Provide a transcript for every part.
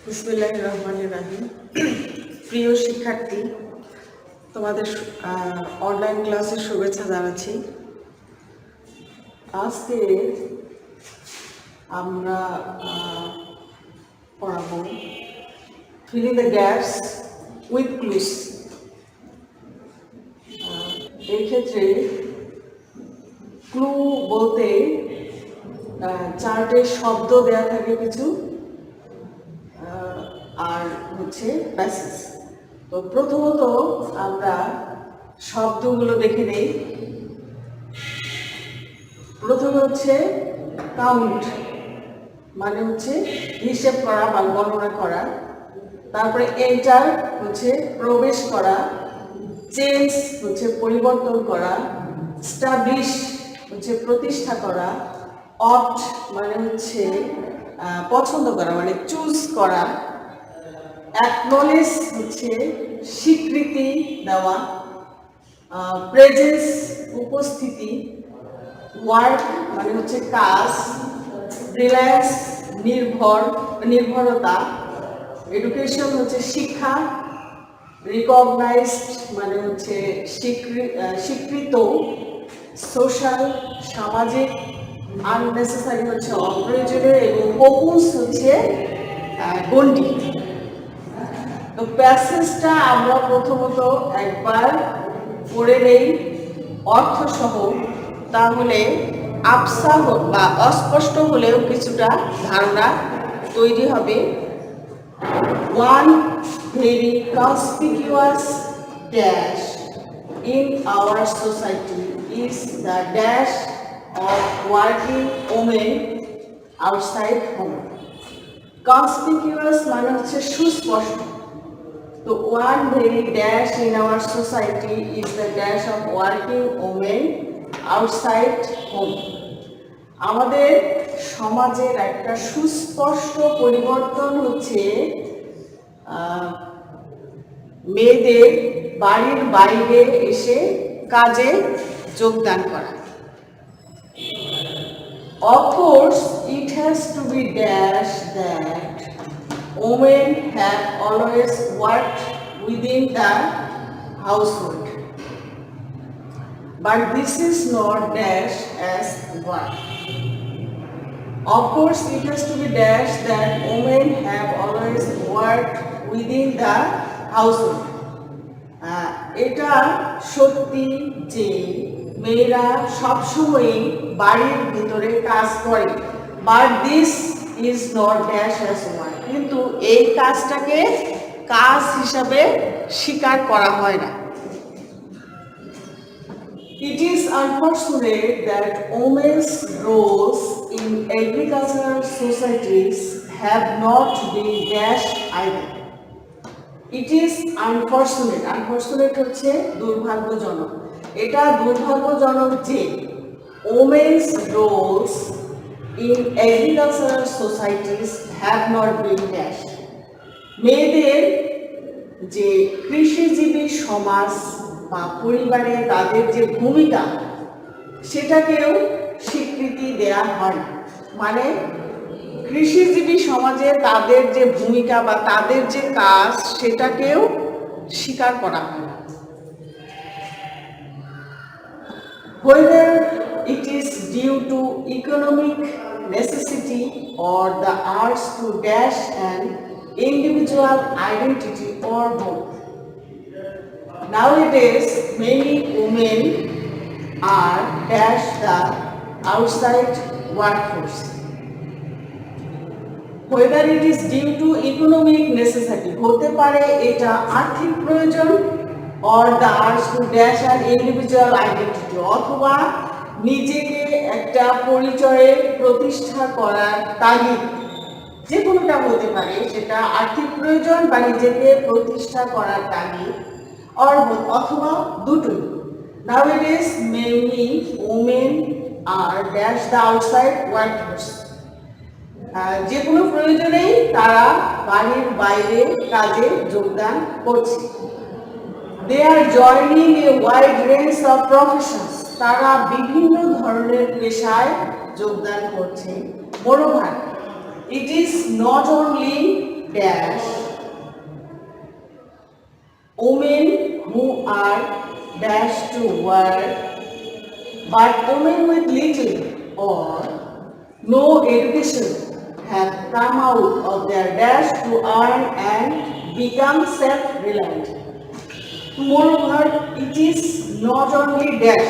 বিসমিল্লাহির রহমানির রহিম। প্রিয় শিক্ষার্থী, তোমাদের অনলাইন ক্লাসের শুভেচ্ছা জানাচ্ছি। আজকে আমরা পড়াবো filling the gaps with clues. এই ক্ষেত্রে ক্লু বলতে চার্টে শব্দ দেয়া থাকে কিছু, আর হচ্ছে প্যাসেজ। তো প্রথমত আমরা শব্দগুলো দেখে নেই। প্রথমে হচ্ছে কাউন্ট, মানে হচ্ছে হিসেব করা বা গণনা করা। তারপরে এন্টার হচ্ছে প্রবেশ করা, চেঞ্জ হচ্ছে পরিবর্তন করা, স্টাবলিশ হচ্ছে প্রতিষ্ঠা করা, অপ্ট মানে হচ্ছে পছন্দ করা মানে চুজ করা, অ্যাকনলেজ হচ্ছে স্বীকৃতি দেওয়া, প্রেজেন্স উপস্থিতি, ওয়ার্ক মানে হচ্ছে কাজ, রিলায়েন্স নির্ভরতা, এডুকেশন হচ্ছে শিক্ষা, রিকগনাইজড মানে হচ্ছে স্বীকৃত, সোশ্যাল সামাজিক, আননেসেসারি হচ্ছে অপ্রয়োজনীয়, এবং পপুস হচ্ছে গণ্ডি। তো প্যাসেজটা আমরা প্রথমত একবার পড়ে নেই অর্থসহ, তাহলে আবসা বা অস্পষ্ট হলেও কিছুটা ধারণা তৈরি হবে। One very conspicuous dash in our society is the dash of working women outside home. Conspicuous মানে হচ্ছে সুস্পষ্ট। তো one very dash in our society is the dash of working women outside home. আমাদের সমাজের একটা সুস্পষ্ট পরিবর্তন হচ্ছে মেয়েদের বাড়ির বাইরে এসে কাজে যোগদান করা। Of course, it has to be dashed that women have always worked within the household, but this is not dashed as work. Of course, it has to be dashed that women have always worked within the household. এটা সত্যি যে মেয়েরা সবসময়ই বাড়ির ভিতরে কাজ করে, but this is not dash as work. কিন্তু এই কাজটাকে কাজ হিসাবে স্বীকার করা হয় না। It is unfortunate that women's roles in agricultural societies have not been dashed either. It is unfortunate, unfortunate হচ্ছে দুর্ভাগ্যজনক। এটা দুর্ভাগ্যজনক যে women's roles in agricultural societies have not been dashed. মেয়েদের যে কৃষিজীবী সমাজ বা পরিবারে তাদের যে ভূমিকা, সেটাকেও স্বীকৃতি দেয়া হয়। মানে কৃষিজীবী সমাজে তাদের যে ভূমিকা বা তাদের যে কাজ, সেটাকেও স্বীকার করা হয় না। Whether it is due to economic necessity or the urge to dash an individual identity or both. Nowadays, many women are dashed the outside workforce. Whether it is due to economic necessity, হতে পারে এটা আর্থিক প্রয়োজন, or the urge to dash an individual identity, অথবা নিজেকে একটা পরিচয়ের প্রতিষ্ঠা করার তাগিদ, যে কোনোটা হতে পারে, সেটা আর্থিক প্রয়োজন বা নিজেকে প্রতিষ্ঠা করার তাগিদ, অথবা দুটোই। Nowadays, many women are dashed the outside workforce. যে কোনো প্রয়োজনেই তারা বাড়ির বাইরে কাজে যোগদান করছে। They are joining a wide range of professions. তারা বিভিন্ন ধরনের পেশায় যোগদান করছে। Moreover, it is not only dash women who are dash to work, but women with little or no education have come out of their dash to earn and become self-reliant. Moreover, it is not only dash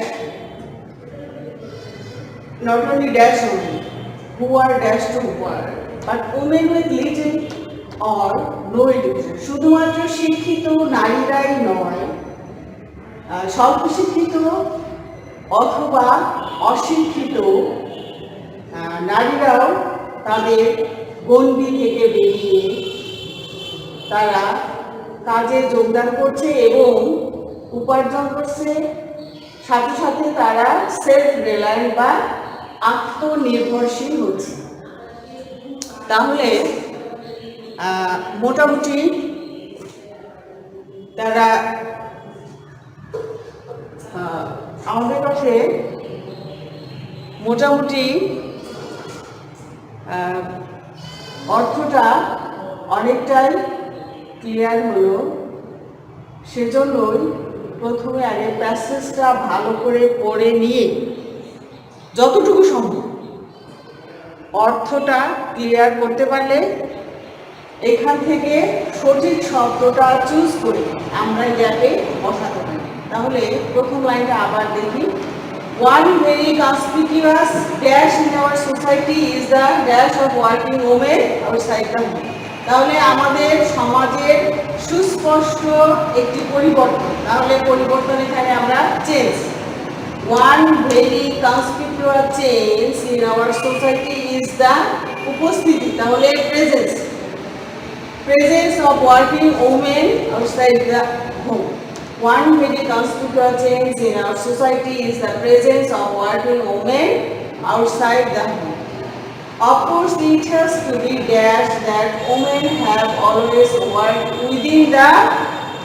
only who are dash to work, but women with little or no education. শুধুমাত্র শিক্ষিত নারীরাই নয়, স্বল্প শিক্ষিত অথবা অশিক্ষিত নারীরাও তাদের গণ্ডি থেকে বেরিয়ে তারা কাজে যোগদান করছে এবং উপার্জন করছে, সাথে সাথে তারা সেলফ রিলায়েন্ট বা আত্মনির্ভরশীল হচ্ছে। তাহলে মোটামুটি তারা আমাদের কাছে মোটামুটি অর্থটা অনেকটাই ক্লিয়ার হলো। সেজন্যই প্রথমে আগে প্যাসেজটা ভালো করে পড়ে নিয়ে যতটুকু সম্ভব অর্থটা ক্লিয়ার করতে পারলে এখান থেকে সঠিক শব্দটা চুজ করে আমরা গ্যাপে বসাতে পারি। তাহলে প্রথম লাইনটা আবার দেখি। One very conspicuous dash in our society is the dash of working women outside the home. তাহলে আমাদের সমাজের সুস্পষ্ট একটি পরিবর্তন, তাহলে পরিবর্তন এখানে আমরা change. One very conspicuous change in our society is the উপস্থিতি, তাহলে presence of working women outside the home. One very conspicuous change in our society is the presence of working women outside the home. Of course, it has to be dashed that women have always worked within the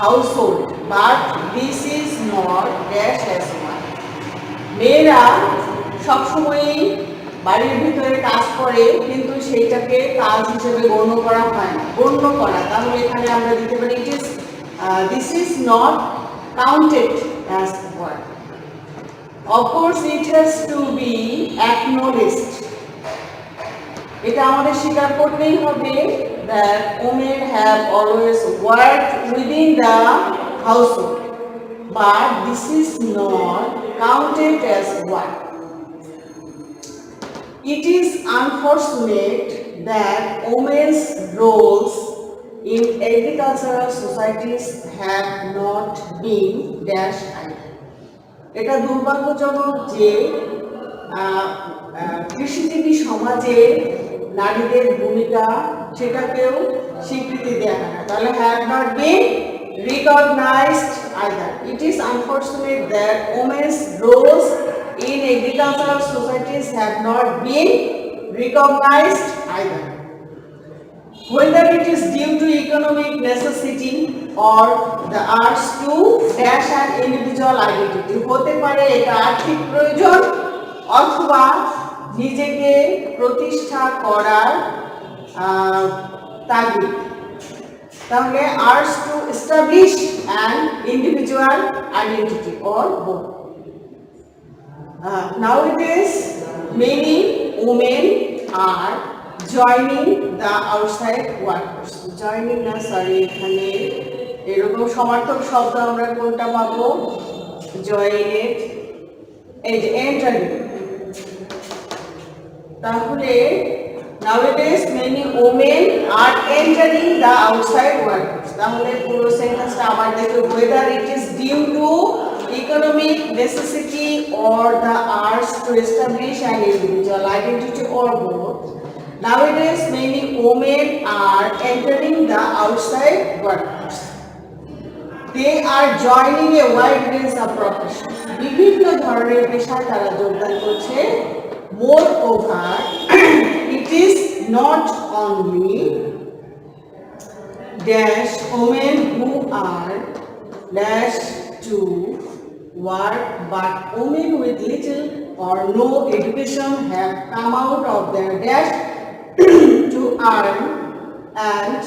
household, but this is not dashed as one. মেয়েরা সবসময়ই বাড়ির ভিতরে কাজ করে, কিন্তু সেইটাকে কাজ হিসেবে গণ্য করা হয় না। গণ্য করা, তাহলে এখানে আমরা দিতে পারি this is not counted as work. Of course, it has to be acknowledged. এটা আমাদের স্বীকার করতেই হবে that women have always worked within the household, but this is not counted as work. It is unfortunate that women's roles in agricultural societies have not been dashed either. এটা দুর্ভাগ্যজনক যে কৃষিজীবী সমাজে নারীদের ভূমিকা সেটাকেও স্বীকৃতি দেওয়া হয় না, তাহলে have not been recognized either. It is unfortunate that women's roles in agricultural societies have not been recognized either. Whether it is due to economic necessity or the urge to dash an individual identity, হতে পারে এটা আর্থিক প্রয়োজন অথবা নিজেকে প্রতিষ্ঠা করার তাগিদ। তাহলে urge to establish an individual identity or both. Nowadays, many women are joining the outside workers. Joining না, সরি, এখানে এরকম সমার্থক শব্দ আমরা কোনটা পাবো? joined, এই যে entering। তাহলে nowadays many women are entering the outside workers. তাহলে পুরো সেন্টেন্সটা আবার দেখো, whether it is due to economic necessity or the urge to establish an individual identity or both. Nowadays many women are entering the outside workers. They are joining a wide range of professions. বিভিন্ন ধরনের পেশায় তারা যোগদান করছে। Moreover, it is not only dash women who are dash to work, but women with little or no education have come out of their dash to earn and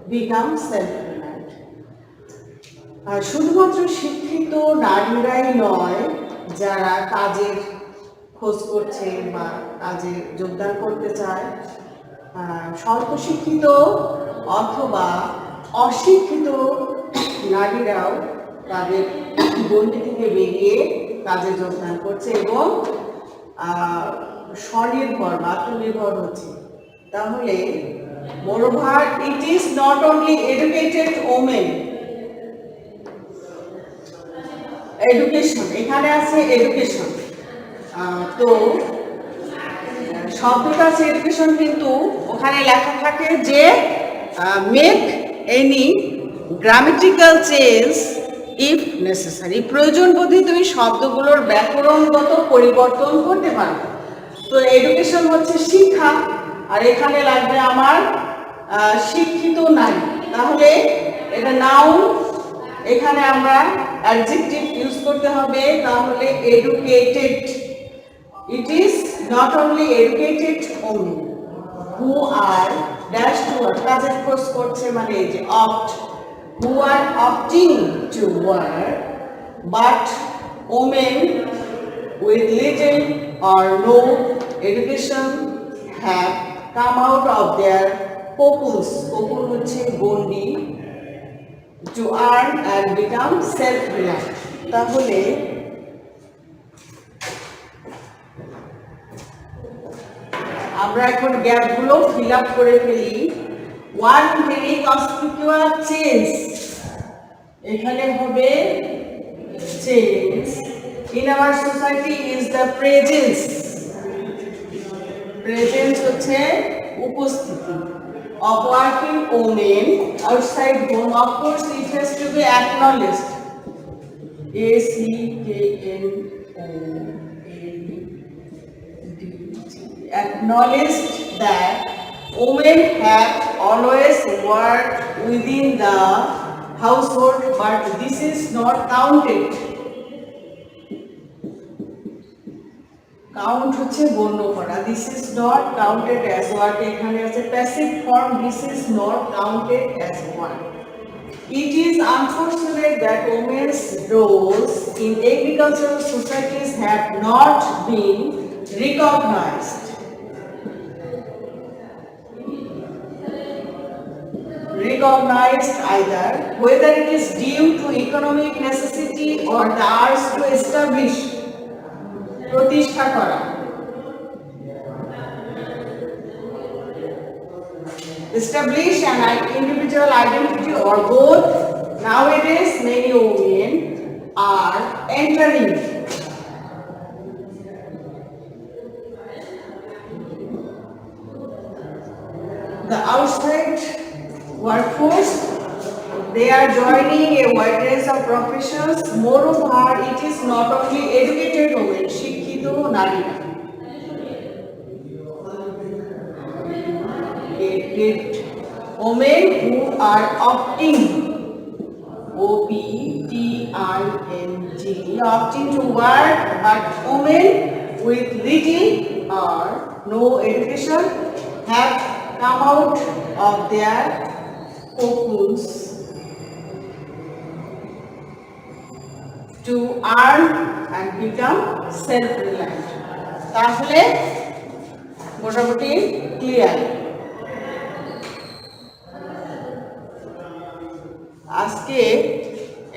become self reliant. আর শুধুমাত্র শিক্ষিত নারীরাই নয়, যারা কাজের খোঁজ করছে বা কাজে যোগদান করতে চায়, স্বল্প শিক্ষিত অথবা অশিক্ষিত নারীরাও তাদের গণ্ডি থেকে বেরিয়ে কাজে যোগদান করছে এবং স্বনির্ভর বা আত্মনির্ভর হচ্ছে। তাহলে moreover it is not only educated women, education এখানে আছে এডুকেশন, তো শব্দটা আছে এডুকেশন, কিন্তু ওখানে লেখা থাকে যে make any grammatical change if necessary, প্রয়োজন বোধে তুমি শব্দগুলোর ব্যাকরণগত পরিবর্তন করতে পারো। তো এডুকেশন হচ্ছে শিক্ষা, আর এখানে লাগবে আমার শিক্ষিত নারী, তাহলে এটা নাউন, এখানে আমরা অ্যাডজেক্টিভ ইউজ করতে হবে, তাহলে educated. It is not only educated women who are dash to work, কাজের খোঁজ করছে মানে এই যে opt, who are opting to work, but women with little or no education have come out of their cocoons, cocoon হচ্ছে গণ্ডি, to earn and become self-reliant। তাহলে আমরা এখন গ্যাপগুলো ফিল আপ করে ফেলি। ওয়ান ভেরি কনসপিকুয়াস চেঞ্জ, এখানে হবে change in our society is the presence, presence হচ্ছে উপস্থিতি of working women outside home. Of course it has to be acknowledged, acknowledged that women have always worked within the household, but this is not counted. Count হচ্ছে গণ্য করা, this is not counted as work, এখানে আছে passive form, this is not counted as work. It is unfortunate that women's roles in agricultural societies have not been recognized. Either, whether it is due to economic necessity or the urge to establish, প্রতিষ্ঠা করা, establish an individual identity, or both. Nowadays many women are entering the outside workforce, they are joining a wide range of professions. Moreover, it is not only educated women, শিক্ষিত নারীরা, educated women who are opting, O-P-T-I-N-G, opting to work, but women with little or no education have come out of their cocoons to earn and become self-reliant. তাহলে মোটামুটি clear. আজকে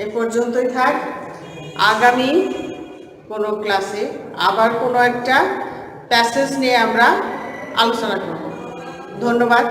এ পর্যন্তই থাক, আগামী কোনো ক্লাসে আবার কোনো একটা প্যাসেজ নিয়ে আমরা আলোচনা করব। ধন্যবাদ।